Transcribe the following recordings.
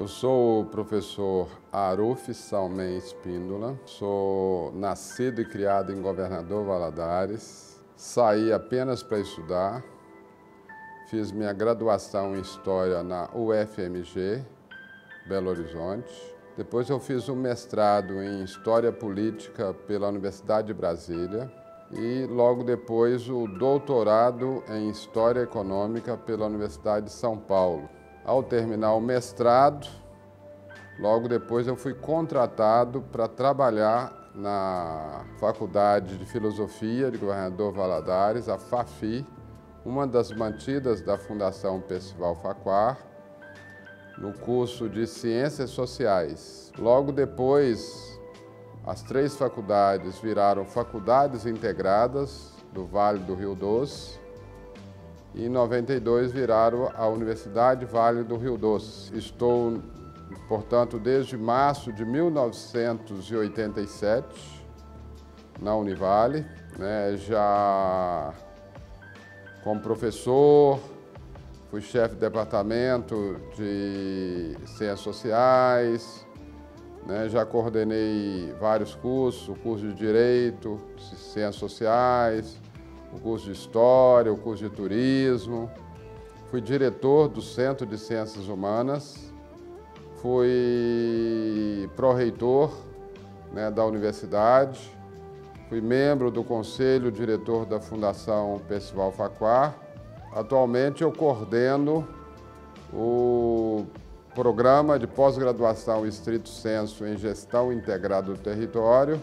Eu sou o professor Aruf Salmen Espíndola, sou nascido e criado em Governador Valadares, saí apenas para estudar, fiz minha graduação em História na UFMG, Belo Horizonte. Depois eu fiz um mestrado em História Política pela Universidade de Brasília e logo depois o doutorado em História Econômica pela Universidade de São Paulo. Ao terminar o mestrado, logo depois eu fui contratado para trabalhar na Faculdade de Filosofia de Governador Valadares, a FAFI, uma das mantidas da Fundação Percival Facquar, no curso de Ciências Sociais. Logo depois, as três faculdades viraram faculdades integradas do Vale do Rio Doce, e em 92 viraram a Universidade Vale do Rio Doce. Estou, portanto, desde março de 1987 na Univale, já como professor, fui chefe de departamento de Ciências Sociais, já coordenei vários cursos, o curso de Direito, de Ciências Sociais, o curso de História, o curso de Turismo. Fui diretor do Centro de Ciências Humanas, fui pró-reitor da universidade, fui membro do Conselho Diretor da Fundação Percival Facquar. Atualmente eu coordeno o Programa de Pós-Graduação Estrito Sensu em Gestão Integrada do Território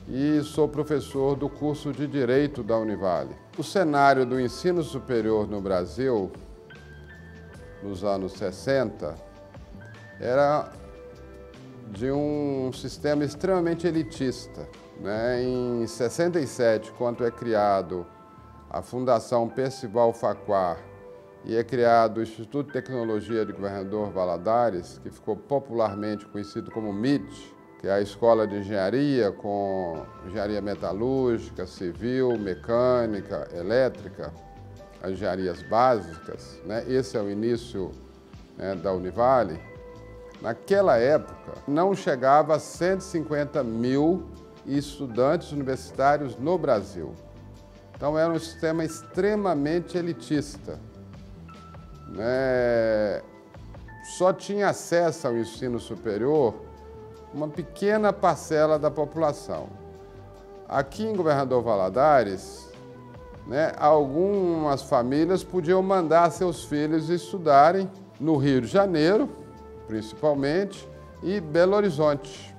e sou professor do curso de Direito da Univale. O cenário do ensino superior no Brasil, nos anos 60, era de um sistema extremamente elitista. Em 67, quando é criado a Fundação Percival Facquar e é criado o Instituto de Tecnologia de Governador Valadares, que ficou popularmente conhecido como MIT, que é a escola de engenharia com engenharia metalúrgica, civil, mecânica, elétrica, as engenharias básicas, Esse é o início da Univale. Naquela época, não chegava a 150 mil estudantes universitários no Brasil. Então era um sistema extremamente elitista. Só tinha acesso ao ensino superior uma pequena parcela da população. Aqui em Governador Valadares, algumas famílias podiam mandar seus filhos estudarem no Rio de Janeiro, principalmente, e Belo Horizonte,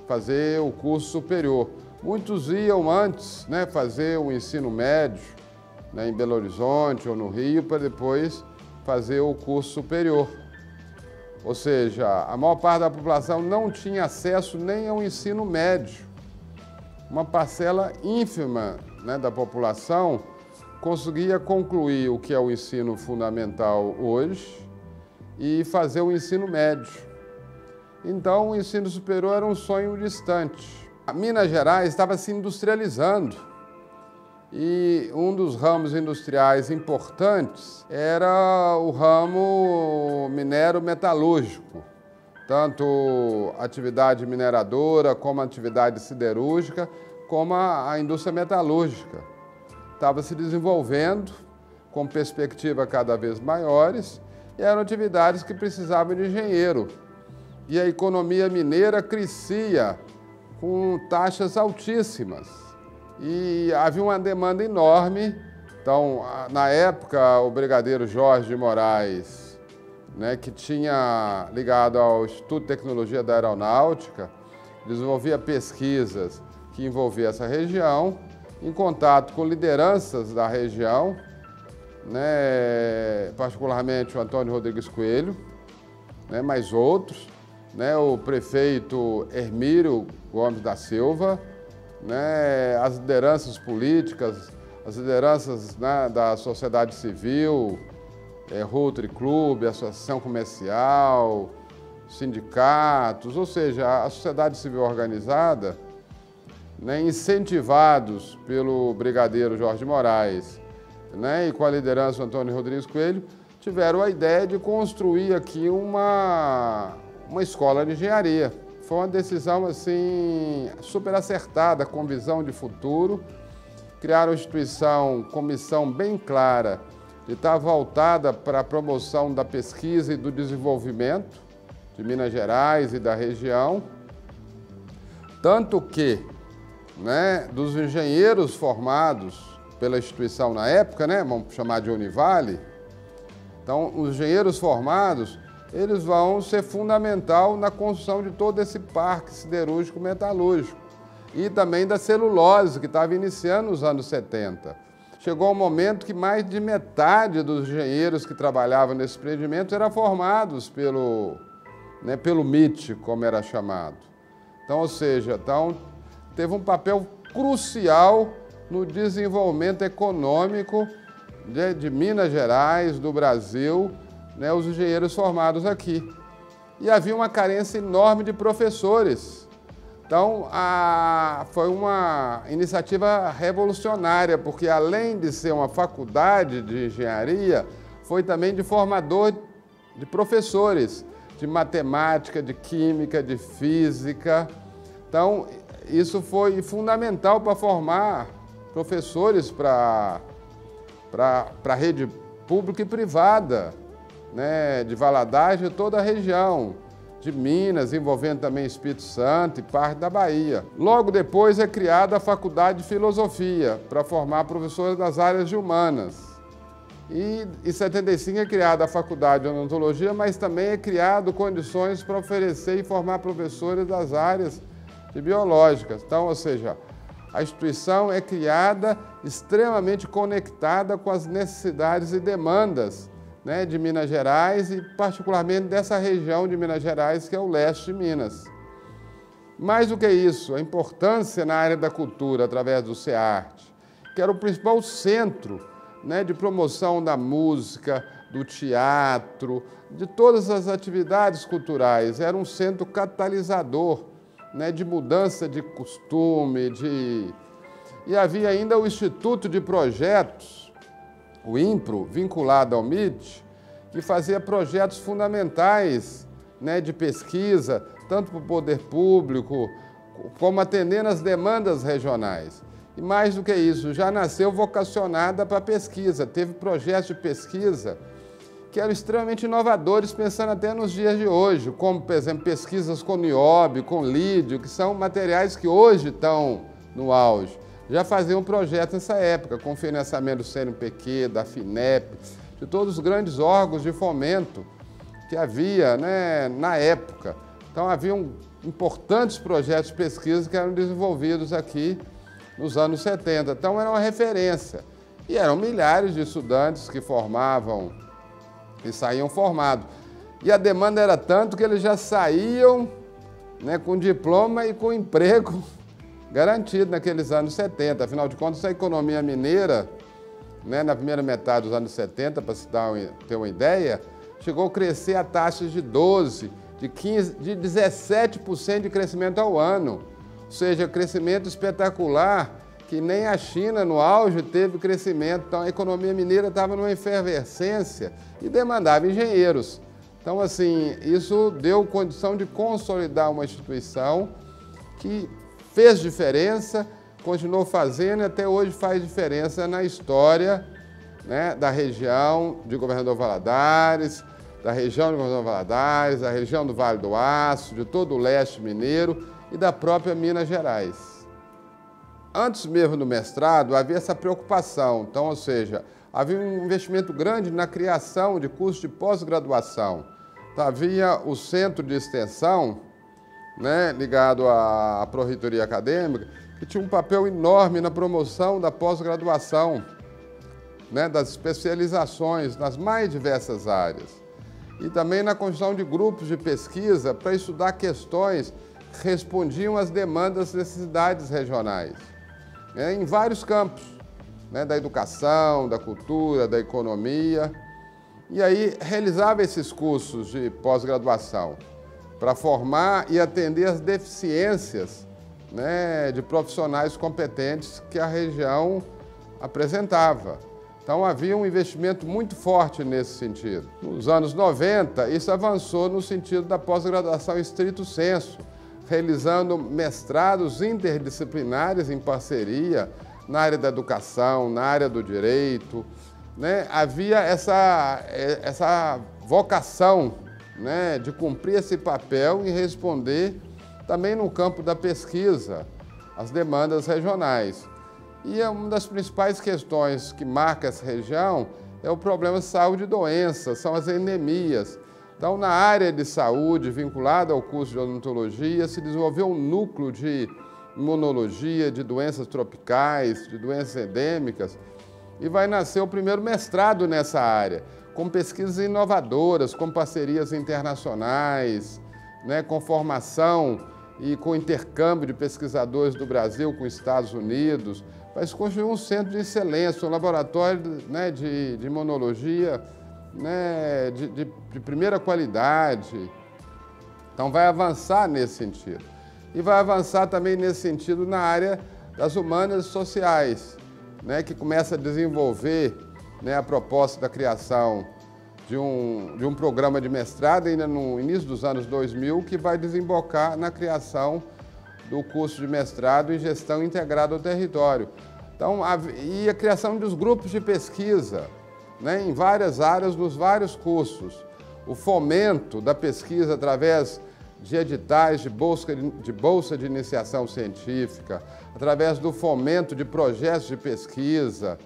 fazer o curso superior. Muitos iam antes fazer o ensino médio em Belo Horizonte ou no Rio, para depois fazer o curso superior. Ou seja, a maior parte da população não tinha acesso nem ao ensino médio. Uma parcela ínfima da população conseguia concluir o que é o ensino fundamental hoje e fazer o ensino médio. Então, o ensino superior era um sonho distante. Minas Gerais estava se industrializando e um dos ramos industriais importantes era o ramo minero-metalúrgico, tanto atividade mineradora como atividade siderúrgica, como a indústria metalúrgica. Estava se desenvolvendo com perspectiva cada vez maiores e eram atividades que precisavam de engenheiro. E a economia mineira crescia com taxas altíssimas. E havia uma demanda enorme. Então, na época, o brigadeiro Jorge de Moraes, que tinha ligado ao Instituto de Tecnologia da Aeronáutica, desenvolvia pesquisas que envolviam essa região, em contato com lideranças da região, particularmente o Antônio Rodrigues Coelho, mas outros, o prefeito Hermílio Gomes da Silva, as lideranças políticas, as lideranças da sociedade civil, Rotary Club, Associação Comercial, sindicatos, ou seja, a sociedade civil organizada, incentivados pelo brigadeiro Jorge Moraes e com a liderança do Antônio Rodrigues Coelho, tiveram a ideia de construir aqui uma escola de engenharia. Foi uma decisão assim super acertada, com visão de futuro. Criaram a instituição com missão bem clara de estar voltada para a promoção da pesquisa e do desenvolvimento de Minas Gerais e da região. Tanto que, dos engenheiros formados pela instituição na época, vamos chamar de Univale, então os engenheiros formados, eles vão ser fundamental na construção de todo esse parque siderúrgico metalúrgico e também da celulose, que estava iniciando nos anos 70. Chegou um momento que mais de metade dos engenheiros que trabalhavam nesse empreendimento eram formados pelo MIT, como era chamado. Então, ou seja, teve um papel crucial no desenvolvimento econômico de Minas Gerais, do Brasil, os engenheiros formados aqui. E havia uma carência enorme de professores. Então, foi uma iniciativa revolucionária, porque além de ser uma faculdade de engenharia, foi também de formador de professores, de matemática, de química, de física. Então, isso foi fundamental para formar professores para a rede pública e privada, de Valadares e toda a região, de Minas, envolvendo também Espírito Santo e parte da Bahia. Logo depois é criada a Faculdade de Filosofia, para formar professores das áreas de humanas. E em 75 é criada a Faculdade de Odontologia, mas também é criado condições para oferecer e formar professores das áreas de biológicas. Então, ou seja, a instituição é criada extremamente conectada com as necessidades e demandas de Minas Gerais e particularmente dessa região de Minas Gerais, que é o leste de Minas. Mais do que isso, a importância na área da cultura, através do SEARTE, que era o principal centro de promoção da música, do teatro, de todas as atividades culturais. Era um centro catalisador de mudança de costume. E havia ainda o Instituto de Projetos, o INPRO, vinculado ao MIT, que fazia projetos fundamentais de pesquisa, tanto para o poder público, como atendendo às demandas regionais. E mais do que isso, já nasceu vocacionada para a pesquisa. Teve projetos de pesquisa que eram extremamente inovadores, pensando até nos dias de hoje, como, por exemplo, pesquisas com nióbio, com lídio, que são materiais que hoje estão no auge. Já faziam projetos nessa época, com financiamento do CNPq, da FINEP, de todos os grandes órgãos de fomento que havia na época. Então, haviam importantes projetos de pesquisa que eram desenvolvidos aqui nos anos 70. Então, era uma referência. E eram milhares de estudantes que formavam, que saíam formados. E a demanda era tanto que eles já saíam com diploma e com emprego garantido naqueles anos 70. Afinal de contas, a economia mineira, na primeira metade dos anos 70, para se ter uma ideia, chegou a crescer a taxas de 12%, de 15%, de 17% de crescimento ao ano. Ou seja, crescimento espetacular, que nem a China, no auge, teve crescimento. Então, a economia mineira estava numa efervescência e demandava engenheiros. Então, assim, isso deu condição de consolidar uma instituição que fez diferença, continuou fazendo e até hoje faz diferença na história da região de Governador Valadares, da região de Governador Valadares, da região do Vale do Aço, de todo o leste mineiro e da própria Minas Gerais. Antes mesmo do mestrado, havia essa preocupação, então, ou seja, havia um investimento grande na criação de cursos de pós-graduação. Então, havia o centro de extensão, ligado à Pró-Reitoria Acadêmica, que tinha um papel enorme na promoção da pós-graduação, das especializações nas mais diversas áreas. E também na construção de grupos de pesquisa para estudar questões que respondiam às demandas e necessidades regionais, em vários campos, da educação, da cultura, da economia. E aí realizava esses cursos de pós-graduação para formar e atender as deficiências de profissionais competentes que a região apresentava. Então havia um investimento muito forte nesse sentido. Nos anos 90, isso avançou no sentido da pós-graduação em estrito sensu, realizando mestrados interdisciplinares em parceria na área da educação, na área do direito, né? Havia essa vocação, né, de cumprir esse papel e responder também no campo da pesquisa às demandas regionais. E uma das principais questões que marca essa região é o problema de saúde e doença, são as endemias. Então, na área de saúde, vinculada ao curso de odontologia, se desenvolveu um núcleo de imunologia, de doenças tropicais, de doenças endêmicas, e vai nascer o primeiro mestrado nessa área, com pesquisas inovadoras, com parcerias internacionais, né, com formação e com intercâmbio de pesquisadores do Brasil com os Estados Unidos. Vai se construir um centro de excelência, um laboratório, né, de imunologia, né, de primeira qualidade. Então vai avançar nesse sentido. E vai avançar também nesse sentido na área das humanas e sociais, né, que começa a desenvolver, né, a proposta da criação de um programa de mestrado ainda no início dos anos 2000, que vai desembocar na criação do curso de mestrado em gestão integrada ao território. Então, e a criação dos grupos de pesquisa, né, em várias áreas, nos vários cursos. O fomento da pesquisa através de editais de bolsa de iniciação científica, através do fomento de projetos de pesquisa.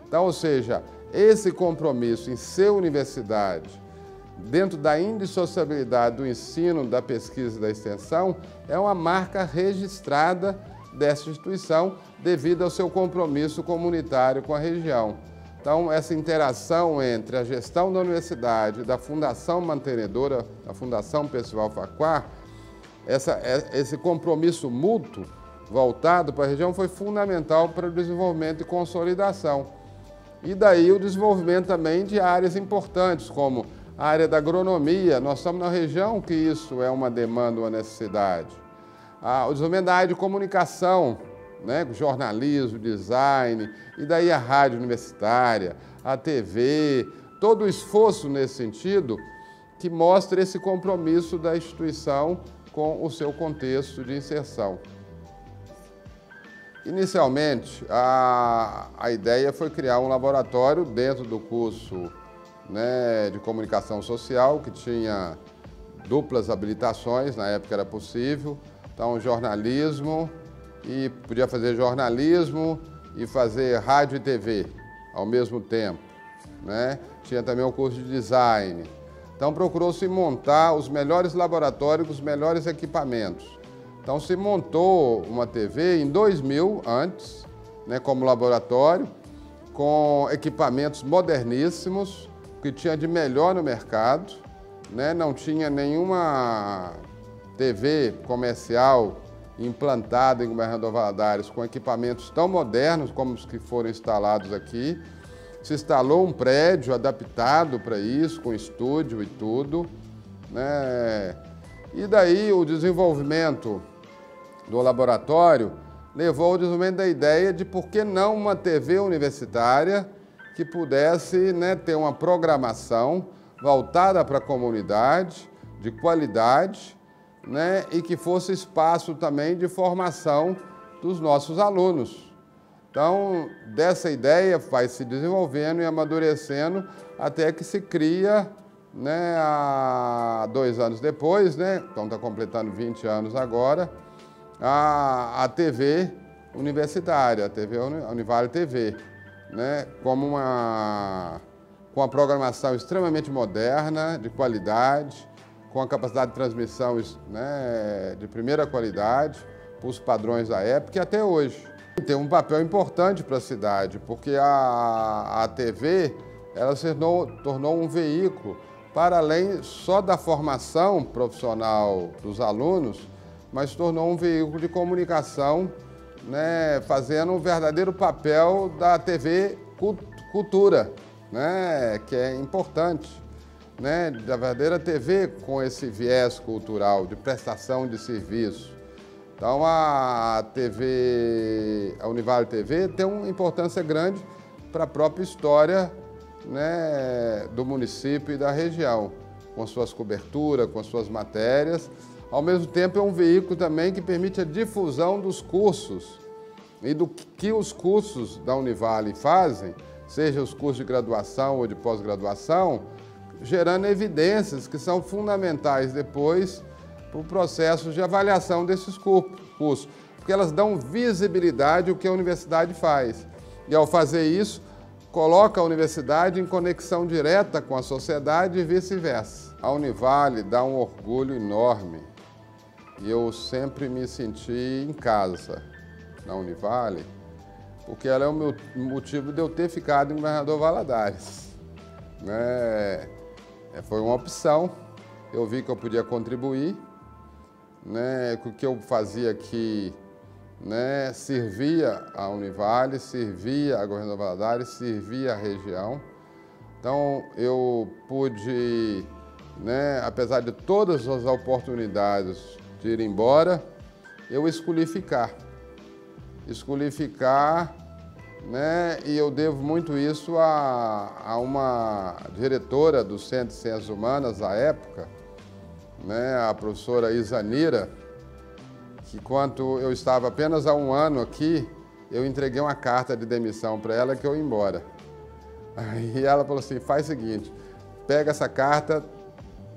Então, ou seja, esse compromisso em ser universidade, dentro da indissociabilidade do ensino, da pesquisa e da extensão, é uma marca registrada dessa instituição devido ao seu compromisso comunitário com a região. Então, essa interação entre a gestão da universidade e da fundação mantenedora, a Fundação Percival Farquhar, esse compromisso mútuo voltado para a região foi fundamental para o desenvolvimento e consolidação. E daí o desenvolvimento também de áreas importantes, como a área da agronomia. Nós estamos na região que isso é uma demanda, uma necessidade. O desenvolvimento da área de comunicação, né, jornalismo, design, e daí a rádio universitária, a TV, todo o esforço nesse sentido que mostra esse compromisso da instituição com o seu contexto de inserção. Inicialmente, a ideia foi criar um laboratório dentro do curso, né, de comunicação social, que tinha duplas habilitações, na época era possível, então jornalismo, e podia fazer jornalismo e fazer rádio e TV ao mesmo tempo, né? Tinha também o curso de design. Então procurou-se montar os melhores laboratórios, os melhores equipamentos. Então se montou uma TV em 2000 antes, né, como laboratório, com equipamentos moderníssimos, que tinha de melhor no mercado, né? Não tinha nenhuma TV comercial implantada em Governador Valadares com equipamentos tão modernos como os que foram instalados aqui. Se instalou um prédio adaptado para isso, com estúdio e tudo, né? E daí o desenvolvimento do laboratório levou ao desenvolvimento da ideia de por que não uma TV universitária que pudesse, né, ter uma programação voltada para a comunidade, de qualidade, né, e que fosse espaço também de formação dos nossos alunos. Então, dessa ideia vai se desenvolvendo e amadurecendo até que se cria, né, há 2 anos depois, né, então está completando 20 anos agora, a TV universitária, a TV Univale TV, né, como com uma programação extremamente moderna, de qualidade, com a capacidade de transmissão, né, de primeira qualidade, para os padrões da época e até hoje. Tem um papel importante para a cidade, porque a TV ela se tornou um veículo para além só da formação profissional dos alunos, mas tornou um veículo de comunicação, né, fazendo um verdadeiro papel da TV cultura, né, que é importante, né, da verdadeira TV com esse viés cultural de prestação de serviço. Então a Univale TV tem uma importância grande para a própria história, né, do município e da região, com suas coberturas, com suas matérias. Ao mesmo tempo, é um veículo também que permite a difusão dos cursos e do que os cursos da Univale fazem, seja os cursos de graduação ou de pós-graduação, gerando evidências que são fundamentais depois para o processo de avaliação desses cursos, porque elas dão visibilidade ao que a universidade faz. E ao fazer isso, coloca a universidade em conexão direta com a sociedade e vice-versa. A Univale dá um orgulho enorme e eu sempre me senti em casa na Univale, porque ela é o meu motivo de eu ter ficado em Governador Valadares, né? Foi uma opção, eu vi que eu podia contribuir, né? Com o que eu fazia aqui, né? Servia a Univale, servia a Governador Valadares, servia a região. Então eu pude, né? Apesar de todas as oportunidades de ir embora, eu escolhi ficar. Né? E eu devo muito isso a uma diretora do Centro de Ciências Humanas à época, né? A professora Isanira, que quando eu estava apenas há um ano aqui, eu entreguei uma carta de demissão para ela que eu ia embora. Aí ela falou assim, faz o seguinte, pega essa carta,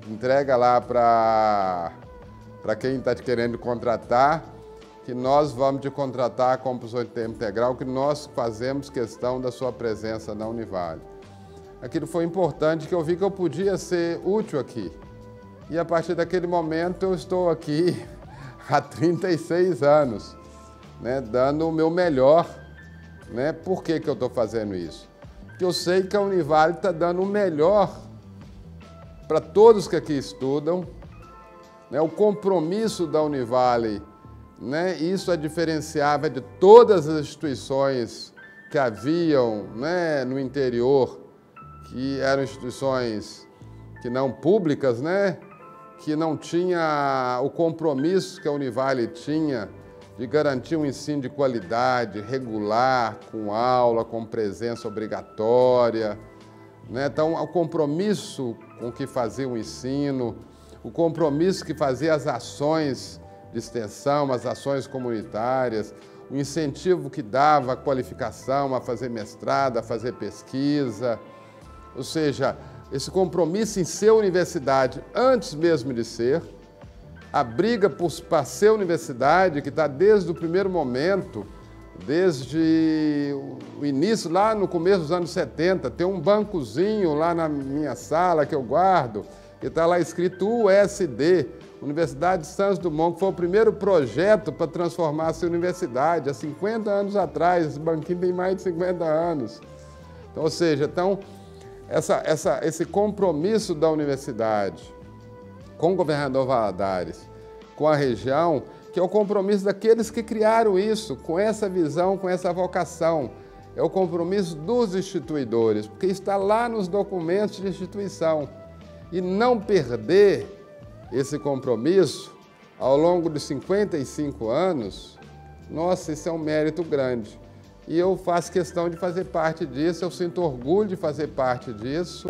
entrega lá para quem está te querendo contratar, que nós vamos te contratar como professor de tempo integral, que nós fazemos questão da sua presença na Univale. Aquilo foi importante, que eu vi que eu podia ser útil aqui. E a partir daquele momento eu estou aqui há 36 anos, né, dando o meu melhor. Né? Por que eu estou fazendo isso? Porque eu sei que a Univale está dando o melhor para todos que aqui estudam, né? O compromisso da Univale, né? Isso é diferenciável de todas as instituições que haviam, né, no interior, que eram instituições que não públicas, né, que não tinha o compromisso que a Univale tinha de garantir um ensino de qualidade, regular, com aula, com presença obrigatória, né? Então, o compromisso com que fazia o ensino, o compromisso que fazia as ações de extensão, as ações comunitárias, o incentivo que dava a qualificação, a fazer mestrado, a fazer pesquisa, ou seja, esse compromisso em ser universidade antes mesmo de ser, a briga para ser universidade, que está desde o primeiro momento, desde o início, lá no começo dos anos 70, tem um bancozinho lá na minha sala que eu guardo, que está lá escrito USD, Universidade de Santos Dumont, que foi o primeiro projeto para transformar-se em universidade, há 50 anos atrás, esse banquinho tem mais de 50 anos. Então, ou seja, esse compromisso da universidade com o Governador Valadares, com a região, que é o compromisso daqueles que criaram isso, com essa visão, com essa vocação. É o compromisso dos instituidores, porque está lá nos documentos de instituição. E não perder esse compromisso ao longo de 55 anos, nossa, isso é um mérito grande. E eu faço questão de fazer parte disso, eu sinto orgulho de fazer parte disso.